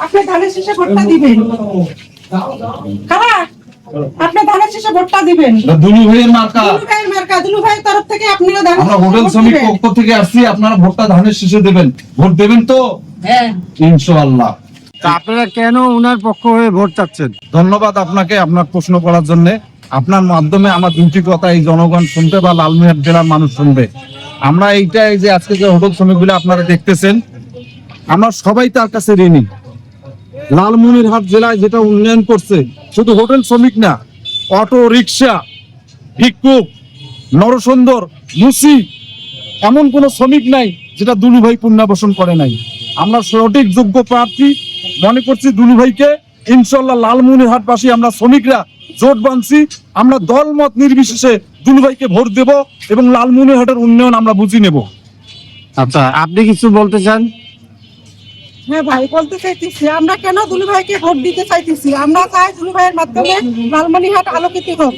আপনি ধানের শেষে ভোটটা দিবেন। খারাপ, আপনি ধানের শেষে ভোটটা দিবেন। দুলু ভাইয়ের মার্কা, দুলু ভাইয়ের মার্কা, দুলু ভাইয়ের তরফ থেকে আপনারা আমরা হোটেল শ্রমিক পক্ষ থেকে আসছি, আপনারা ভোটটা ধানের শেষে দেবেন। ভোট দেবেন তো? হ্যাঁ, ইনশাআল্লাহ। আপনারা কেন ওনার পক্ষ হয়ে ভোট চাচ্ছেন? ধন্যবাদ আপনাকে আপনার প্রশ্ন করার জন্য। আপনার মাধ্যমে আমার দুটি কথা এই জনগণ শুনবে বা লালমিয়ার জেলার মানুষ শুনবে। আমরা এইটাই যে আজকে যে হোটেল শ্রমিকগুলো আপনারা দেখতেছেন, আমরা সবাই তার কাছে ঋণী। লালমনিরহাট জেলায় যেটা উন্নয়ন করছে, শুধু হোটেল শ্রমিক না, অটো রিক্সা, ভিক্ষুক, নরসুন্দর, মুসি, এমন কোন শ্রমিক নাই যেটা দুলু ভাই পুনর্বাসন করে নাই। আমরা সঠিক যোগ্য প্রার্থী মনে করছি দুলু ভাইকে। ইনশাল্লাহ লালমনিরহাটবাসী আমরা শ্রমিকরা জোট বাঁধছি, আমরা দলমত নির্বিশেষে দুলু ভাইকে ভোট দেব এবং লালমনিরহাটের উন্নয়ন আমরা বুঝি নেব। আচ্ছা, আপনি কিছু বলতে চান? হ্যাঁ ভাই, বলতে চাইতেছি আমরা কেন দুলু ভাইকে ভোট দিতে চাইতেছি। আমরা চাই দুলু ভাইয়ের মাধ্যমে লালমনিরহাট আলোকিত হোক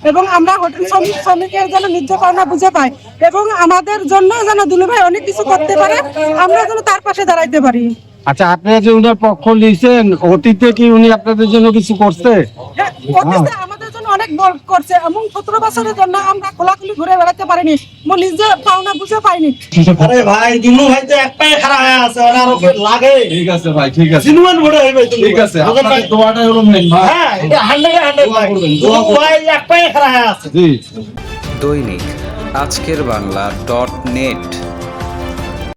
এবং আমরা হোটেল শ্রমিকের যেন ন্যায্য পাওনা বুঝে পাই এবং আমাদের জন্য যেন দুলু ভাই অনেক কিছু করতে পারে, আমরা যেন তার পাশে দাঁড়াইতে পারি। আচ্ছা, আপনারা যে উনার পক্ষ নিয়েছেন, অতীতে কি উনি আপনাদের জন্য কিছু করছে? হ্যাঁ, করতেছে, আমাদের জন্য অনেক বড় করছে এবং 17 বছরের জন্য আমরা খোলাখুলি ঘুরে বেড়াতে পারিনি, নিজে পাওনা বুঝে পাইনি। আরে ভাই, দুলু ভাই তো এক পায়ে খাড়া হয়ে আছে, ওনার উপর লাগে। ঠিক আছে ভাই, ঠিক আছে, জিনুয়ান ভোট হইবে। ঠিক আছে, আপনাদের দোয়াটাই হলো মেইন ভাই। হ্যাঁ, এটা 100 ভাই। দুলু ভাই এক পায়ে খাড়া হয়ে আছে। জি। দৈনিক আজকের বাংলা .net